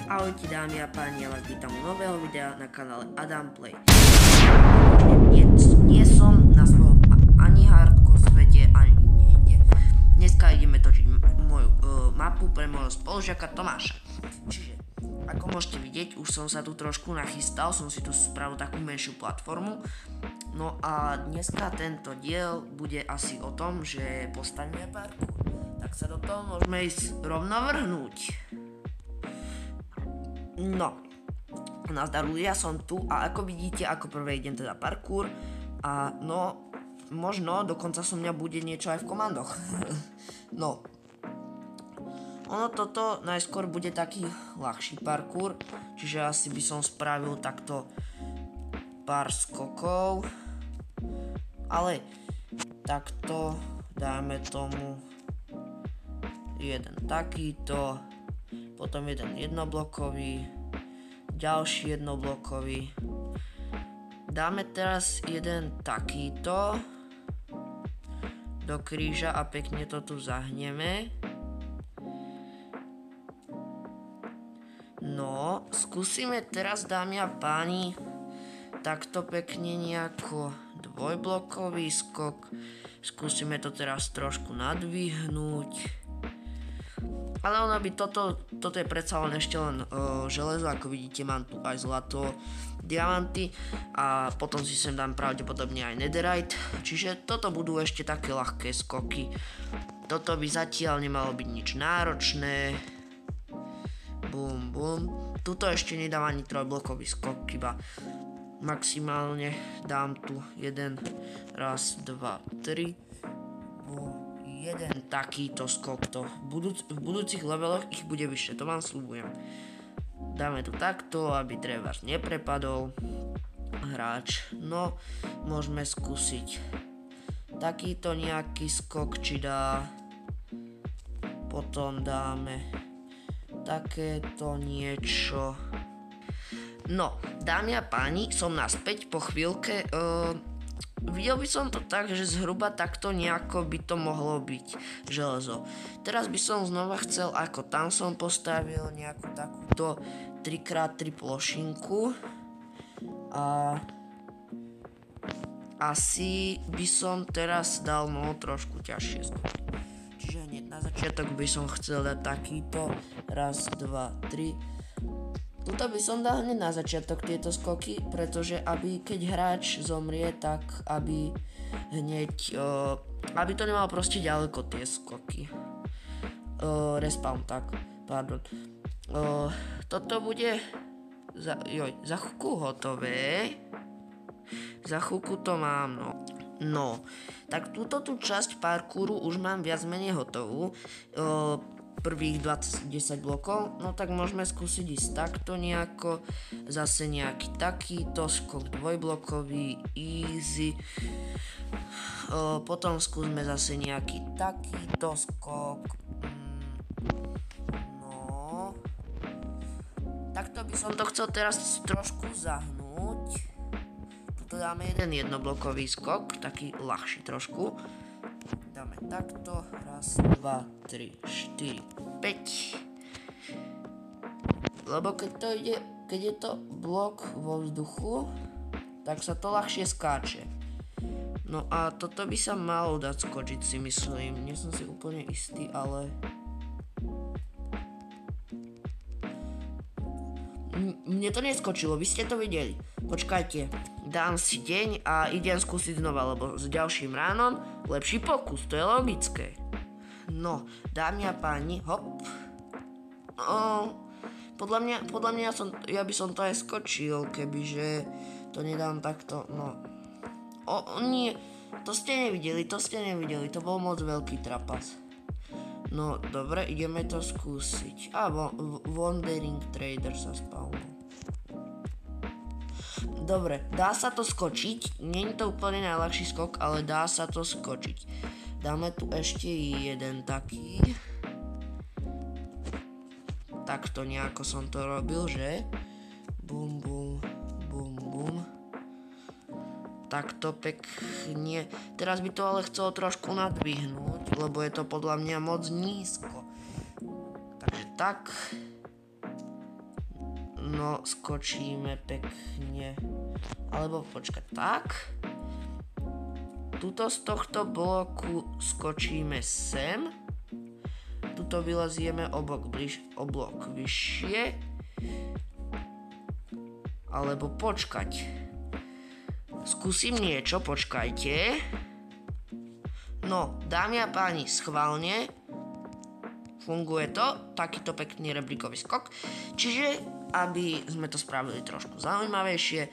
Ahojte dámy a páni, ja vás vítam u nového videa na kanále Adam Play. Nie som na svojom ani hardcore svete, ani niekde. Dneska ideme točiť moju mapu pre môjho spolužiaka Tomáša. Čiže, ako môžete vidieť, už som sa tu trošku nachystal, som si tu spravil takú menšiu platformu. No a dneska tento diel bude asi o tom, že postavíme parkour. Tak sa do toho môžeme ísť rovno vrhnúť. No, nazdar ľudia, som tu a ako vidíte, ako prvé idem teda parkour a no, možno dokonca so mňa bude niečo aj v komandoch. No, ono toto najskôr bude taký ľahší parkour, čiže asi by som spravil takto pár skokov, ale takto dáme tomu jeden takýto, potom jeden jednoblokový, ďalší jednoblokový. Dáme teraz jeden takýto do kríža a pekne to tu zahneme. No, skúsime teraz, dámy a páni, takto pekne nejako dvojblokový skok. Skúsime to teraz trošku nadvihnúť. Ale ono by toto je predsa len ešte len železo, ako vidíte, mám tu aj zlato, diamanty a potom si sem dám pravdepodobne aj netherite, čiže toto budú ešte také ľahké skoky. Toto by zatiaľ nemalo byť nič náročné. Bum, bum. Tuto ešte nedám ani trojblokový skok, iba maximálne dám tu jeden, raz, dva, tri. Bum. Jeden takýto skok, to v budúcich leveloch ich bude vyššie, to vám sľubujem. Dáme tu takto, aby trebárs neprepadol hráč. No, môžeme skúsiť takýto nejaký skok, či dá. Potom dáme takéto niečo. No, dámy a páni, som naspäť po chvíľke. Videl by som to tak, že zhruba takto nejako by to mohlo byť železo. Teraz by som znova chcel, ako tam som postavil nejakú takúto 3x3 plošinku a asi by som teraz dal trošku ťažšie skoky. Čiže hneď na začiatok by som chcel dať takýto, raz, dva, tri. Tuto by som dal hneď na začiatok tieto skoky, pretože aby keď hráč zomrie, tak aby hneď, aby to nemalo proste ďaleko tie skoky. Respawn, tak, pardon. Toto bude za chvíľku hotové. Za chvíľku to mám, no. No, tak túto časť parkouru už mám viac menej hotovú. Prvých 10 blokov, no tak môžeme skúsiť ísť takto nejako, zase nejaký takýto skok dvojblokový, easy, potom skúsme zase nejaký takýto skok, no, takto by som to chcel teraz trošku zahnúť, tuto dáme jeden jednoblokový skok, taký ľahší trošku. Dáme takto, raz, dva, tri, štyri, 5. Lebo keď je to blok vo vzduchu, tak sa to ľahšie skáče. No a toto by sa malo dať skočiť, si myslím. Nie som si úplne istý, ale mne to neskočilo, vy ste to videli. Počkajte, dám si deň a idem skúsiť znova, lebo s ďalším ránom lepší pokus, to je logické. No, dámy a páni, hop. Podľa mňa ja by som to aj skočil, kebyže to nedám takto, no. Nie, to ste nevideli, to bol moc veľký trapas. No, dobre, ideme to skúsiť. Wandering Trader sa spavnul. Dobre, dá sa to skočiť, nie je to úplne najľahší skok, ale dá sa to skočiť. Dáme tu ešte jeden taký. Takto nejako som to robil, že? Bum, bum, bum, bum. Takto pekne. Teraz by to ale chcelo trošku nadvihnúť, lebo je to podľa mňa moc nízko. Takže tak. no skočíme pekne. Alebo počkať, tak. Tuto z tohto bloku skočíme sem. Tuto vylezieme o blok vyššie. Alebo počkať. Skúsim niečo, počkajte. No, dámy a páni, schválne. Funguje to, takýto pekný rebríkový skok. Čiže, aby sme to spravili trošku zaujímavejšie,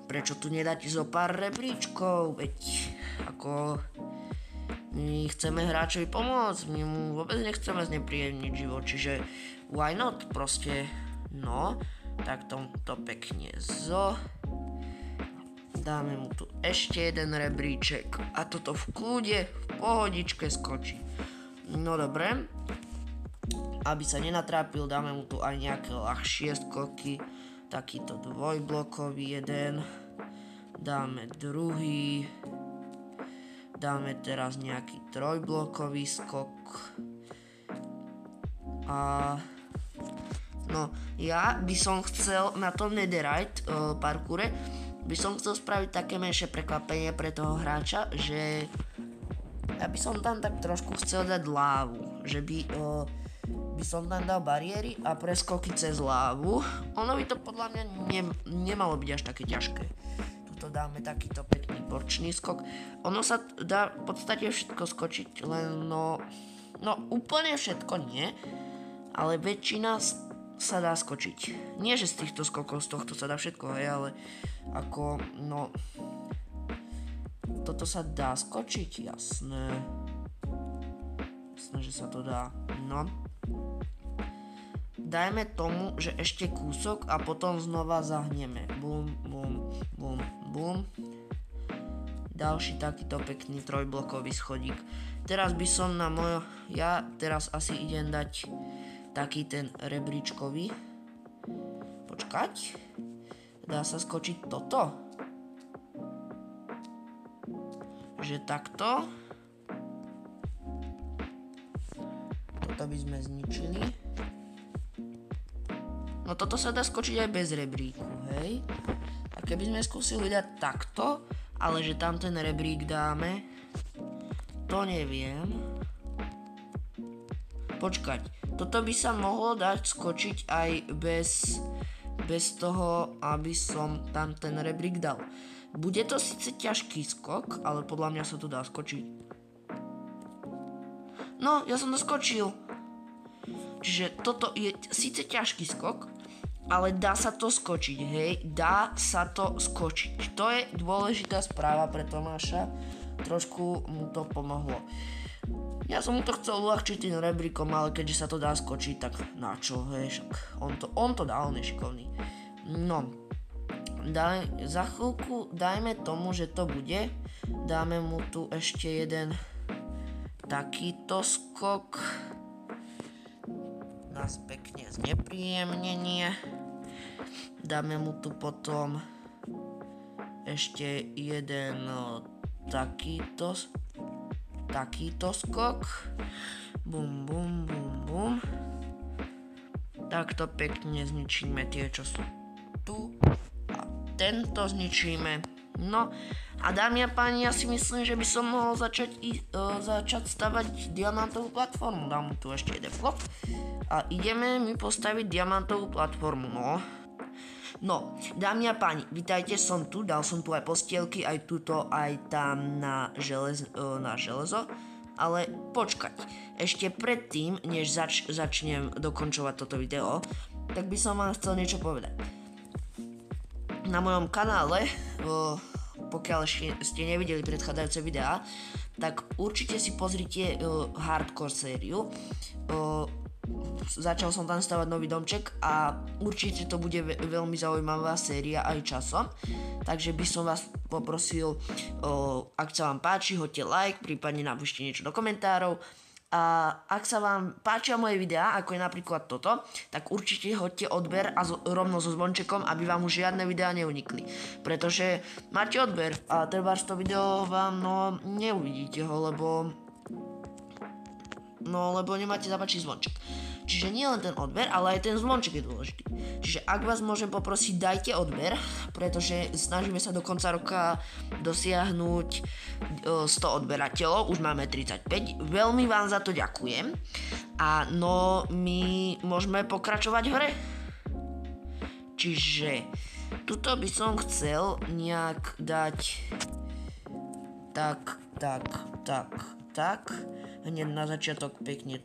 prečo tu nedáte zo pár rebríčkov, veď ako my chceme hráčovi pomôcť, my mu vôbec nechceme znepríjemniť život, čiže why not, proste, no, tak to pekne dáme mu tu ešte jeden rebríček a toto v kľude, v pohodičke skočí. No dobre, aby sa nenatrápil, dáme mu tu aj nejaké ľahšie skoky, takýto dvojblokový jeden, dáme druhý, dáme teraz nejaký trojblokový skok a no ja by som chcel na tom netherite parkoure by som chcel spraviť také menšie prekvapenie pre toho hráča, že ja by som tam tak trošku chcel dať lávu, že by som tam dal bariéry a preskoky cez lávu. Ono by to podľa mňa nemalo byť až také ťažké. Tuto dáme takýto pekný bočný skok. Ono sa dá v podstate všetko skočiť, len no úplne všetko nie, ale väčšina sa dá skočiť. Nie, že z týchto skokov, z tohto sa dá všetko, hej, ale ako, no toto sa dá skočiť, jasné, že sa to dá, no. Dajme tomu, že ešte kúsok a potom znova zahneme. Bum, bum, bum, bum. Ďalší takýto pekný trojblokový schodík. Teraz by som ja teraz asi idem dať taký ten rebríčkový. Počkať. Dá sa skočiť toto? Že takto. Toto by sme zničili. No toto sa dá skočiť aj bez rebríku, hej? A keby sme skúsili dať takto, ale že tam ten rebrík dáme, to neviem. Počkať, toto by sa mohlo dať skočiť aj bez toho, aby som tam ten rebrík dal. Bude to síce ťažký skok, ale podľa mňa sa to dá skočiť. No, ja som to skočil. Čiže toto je síce ťažký skok, ale dá sa to skočiť, hej? Dá sa to skočiť. To je dôležitá správa pre Tomáša. Trošku mu to pomohlo. Ja som mu to chcel uľahčiť tým rebríkom, ale keďže sa to dá skočiť, tak na čo, hej? Však on to dá, on je šikovný. No, za chvíľku dajme tomu, že to bude. Dáme mu tu ešte jeden takýto skok. Nás pekne znepríjemnenie. Dáme mu tu potom ešte jeden takýto skok. Bum, bum, bum, bum. Takto pekne zničíme tie, čo sú tu. A tento zničíme. No a dámy a páni, ja si myslím, že by som mohol začať stavať diamantovú platformu. Dám mu tu ešte jeden blok. A ideme mi postaviť diamantovú platformu, No, dámy a páni, vítajte, som tu, dal som tu aj postielky, aj tuto, aj tam na železo, ale počkať, ešte predtým, než začnem dokončovať toto video, tak by som vám chcel niečo povedať. Na mojom kanále, pokiaľ ste nevideli predchádzajúce videá, tak určite si pozrite hardcore sériu. Začal som tam stavať nový domček a určite to bude veľmi zaujímavá séria aj časom. Takže by som vás poprosil, ak sa vám páči, hoďte like, prípadne napíšte niečo do komentárov. A ak sa vám páčia moje videá, ako je napríklad toto, tak určite hoďte odber a rovno so zvončekom, aby vám už žiadne videá neunikli. Pretože máte odber a trebárs to video vám neuvidíte ho, lebo nemáte zapáčiť zvonček. Čiže nie len ten odber, ale aj ten zvonček je dôležitý. Čiže ak vás môžem poprosiť, dajte odber, pretože snažíme sa do konca roka dosiahnuť 100 odberateľov, už máme 35, veľmi vám za to ďakujem. A no, my môžeme pokračovať v hre. Čiže tuto by som chcel nejak dať tak, hneď na začiatok pekne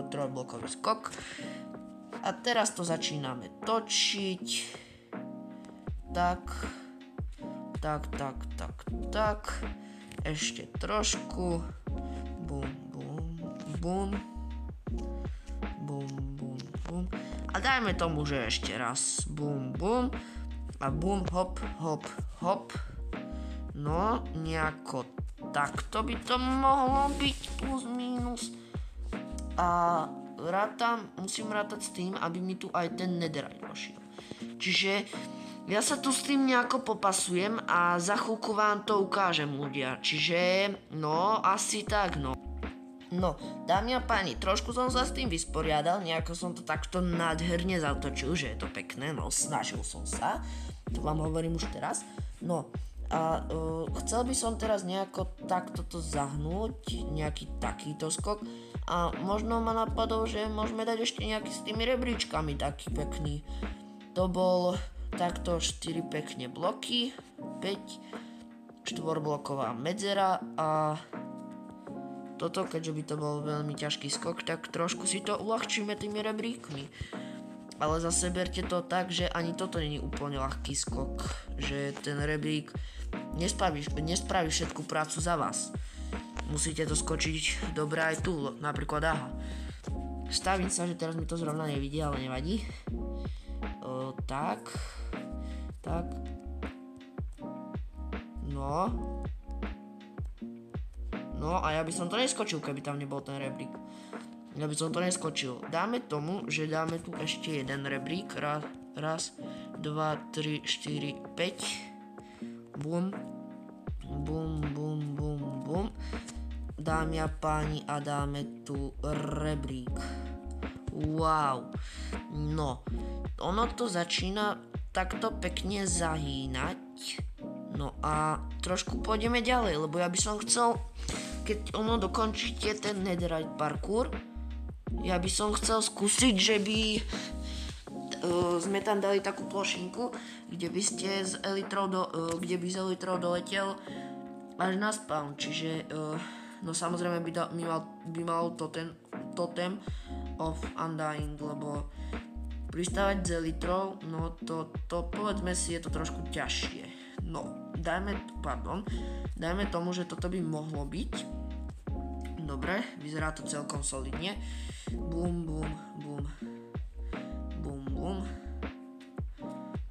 trojblokový skok. A teraz to začíname točiť. Tak. Ešte trošku. Bum. A dajme tomu, že ešte raz. Bum. A bum, hop. No, nejako takto by to mohlo byť, plus minus. A musím rátať s tým, aby mi tu aj ten netherite vošiel. Čiže ja sa tu s tým nejako popasujem a za chvíľku vám to ukážem, ľudia. Čiže, no, asi tak, no. No, dámy a páni, trošku som sa s tým vysporiadal, nejako som to takto nádherne zatočil, že je to pekné, no, snažil som sa. To vám hovorím už teraz. No, a chcel by som teraz nejako takto to zahnúť, nejaký takýto skok. A možno ma napadol, že môžeme dať ešte nejaký s tými rebríčkami taký pekný. To bol takto 4 pekne bloky, 5, 4-bloková medzera a toto, keďže by to bol veľmi ťažký skok, tak trošku si to uľahčíme tými rebríkmi. Ale zase berte to tak, že ani toto nie je úplne ľahký skok, že ten rebrík nespraví všetku prácu za vás. Musíte to skočiť dobre aj tu, napríklad aha. Stavím sa, že teraz mi to zrovna nevidí, ale nevadí. Tak. No a ja by som to neskočil, keby tam nebol ten rebrík. Ja by som to neskočil. Dáme tomu, že dáme tu ešte jeden rebrík. Raz, 2, 3, 4, 5. Bum. Dámy a páni, a dáme tu rebrík. Wow. No, ono to začína takto pekne zahýnať. No a trošku pôjdeme ďalej, lebo ja by som chcel, keď dokončíte ten netherite parkour, ja by som chcel skúsiť, že by sme tam dali takú plošinku, kde by z elitrou doletel až na spawn, čiže no samozrejme by mal totem of undying, lebo pristávať s elitrou, no to povedzme si, je to trošku ťažšie. No, dajme tomu, že toto by mohlo byť. Dobre, vyzerá to celkom solidne. Bum.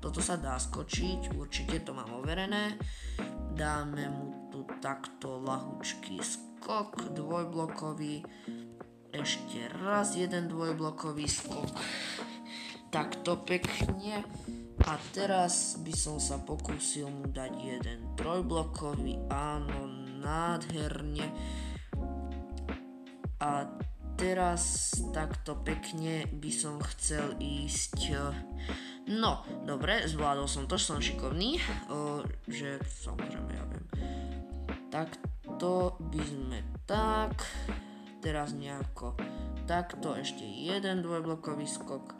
Toto sa dá skočiť, určite to mám overené. Dáme mu tu takto ľahučký skok, dvojblokový. Ešte raz jeden dvojblokový skok. Takto pekne. A teraz by som sa pokúsil mu dať jeden trojblokový, áno, nádherne. A teraz takto pekne by som chcel ísť. No, dobre, zvládol som to, som šikovný, že samozrejme ja viem. Takto by sme tak, teraz nejako takto, ešte jeden dvojblokový skok.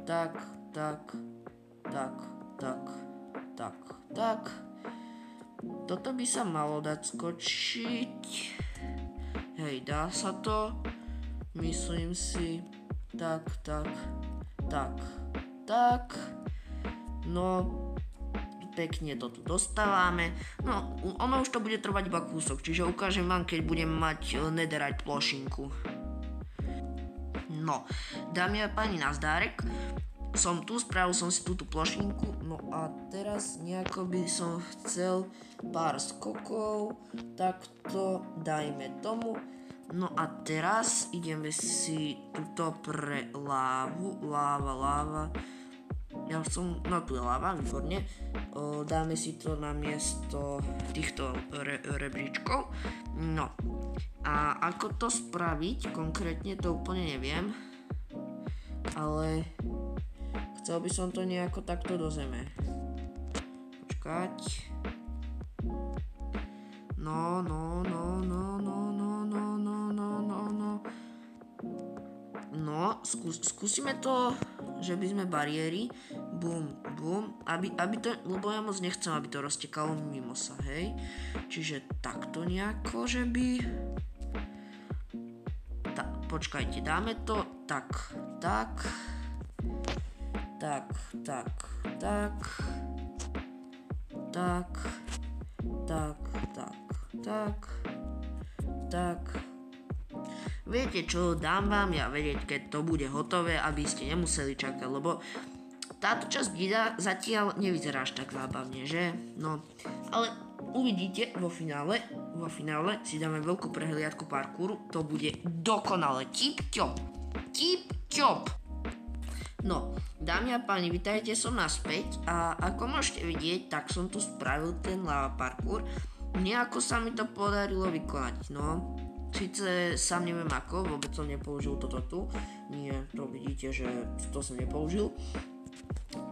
Tak. Toto by sa malo dať skočiť. Hej, dá sa to. Myslím si. Tak. No, pekne to tu dostávame. No, ono už to bude trvať iba kúsok, čiže ukážem vám, keď budem mať netherite plošinku. No, dámy a páni, nazdárek. Som tu, spravil som si túto plošinku, no a teraz nejako by som chcel pár skokov, takto dajme tomu. No a teraz ideme si tuto pre láva. Ja už som, no tu je lava, výborne. Dáme si to na miesto týchto rebríčkov. No. A ako to spraviť, konkrétne to úplne neviem. Ale chcel by som to nejako takto do zeme. Počkať. No. No, skúsime to, že by sme bariéry, bum, aby to, lebo ja moc nechcem, aby to roztekalo mimo sa, hej. Čiže takto nejako, že by... Počkajte, dáme to tak. Viete čo, dám vám ja vedieť, keď to bude hotové, aby ste nemuseli čakať, lebo táto časť videa zatiaľ nevyzerá až tak zábavne, že? No, ale uvidíte vo finále si dáme veľkú prehliadku parkouru, to bude dokonale, tip-top. No, dámy a páni, vitajte, som naspäť a ako môžete vidieť, tak som tu spravil ten lava parkour. Nejako sa mi to podarilo vykonať, no. Sice sám neviem ako, vôbec som nepoužil toto tu. Nie, to vidíte, že to som nepoužil.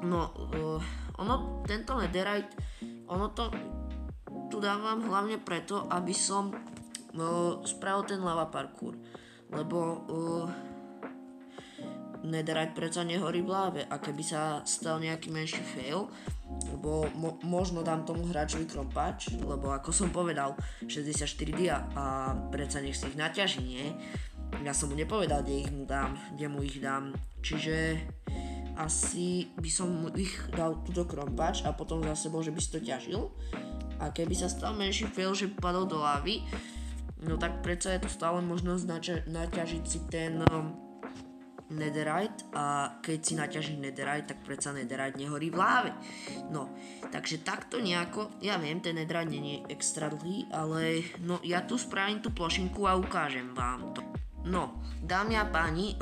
No, tento netherite, to tu dávam hlavne preto, aby som spravil ten lava parkour. Lebo netherite predsa nehorí v láve a keby sa stal nejaký menší fail, lebo možno dám tomu hráčovi krompáč, lebo ako som povedal, 64 dia a predsa nech si ich naťaží, nie? Ja som mu nepovedal, kde mu ich dám, čiže asi by som mu ich dal túto krompáč a potom za sebou, že by si to ťažil a keby sa stal menší fail, že by padol do lávy, no tak predsa je to stále možnosť naťažiť si ten netherite a keď si naťaží netherite, tak predsa netherite nehorí v láve. No, takže takto nejako, ja viem, ten netherite nie je extra dlhý, ale no ja tu spravím tú plošinku a ukážem vám to. No, dámy a páni,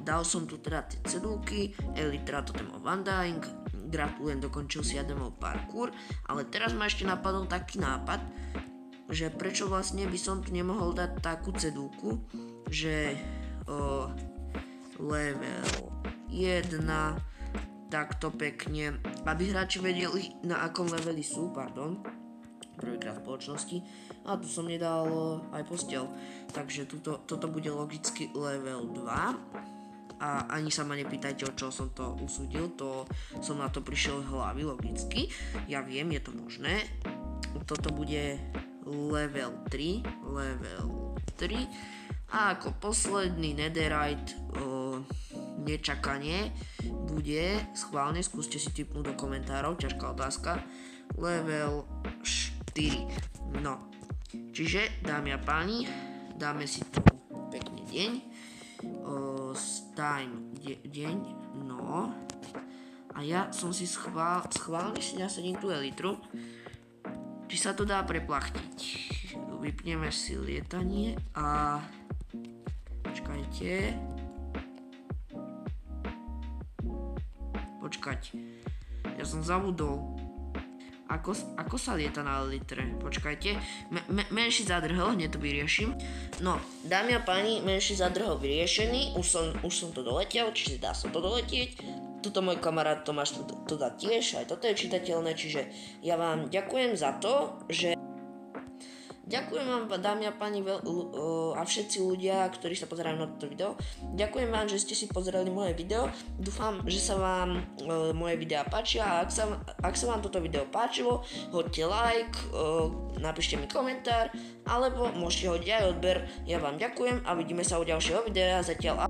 dal som tu teda tie cedulky, Elytra Totem of Undying, gratulujem, dokončil si Adamov parkour, ale teraz ma ešte napadol taký nápad, že prečo vlastne by som tu nemohol dať takú cedulku, že level 1, takto pekne, aby hráči vedeli, na akom leveli sú, prvýkrát v spoločnosti, a tu som nedal aj posteľ, takže toto bude logicky level 2 a ani sa ma nepýtajte, o čo som to usúdil, to som na to prišiel z hlavy logicky, ja viem, je to možné, toto bude level 3 a ako posledný netherite nečakanie bude, schválne, skúste si tipnúť do komentárov, ťažká otázka, level 4. No, čiže dámy a páni, dáme si tu pekný deň, deň, no, a ja som si schválne si nasadím tú elitru, či sa to dá preplachtiť. Vypneme si lietanie a počkajte, ja som zabudol, ako sa lieta na litre, počkajte, menší zadrhel, hneď to vyriešim. No, dámy a páni, menší zadrhel vyriešený, už som to doletel, čiže dá sa to doletieť. Tuto môj kamarát Tomáš to dá tiež, aj toto je čitateľné, čiže ja vám ďakujem za to, že ďakujem vám, dámy a páni, a všetci ľudia, ktorí sa pozerajú na toto video. Ďakujem vám, že ste si pozerali moje video. Dúfam, že sa vám moje videá páčia a ak sa vám toto video páčilo, hoďte like, napíšte mi komentár, alebo môžete hodiť aj odber. Ja vám ďakujem a vidíme sa u ďalšieho videa. Zatiaľ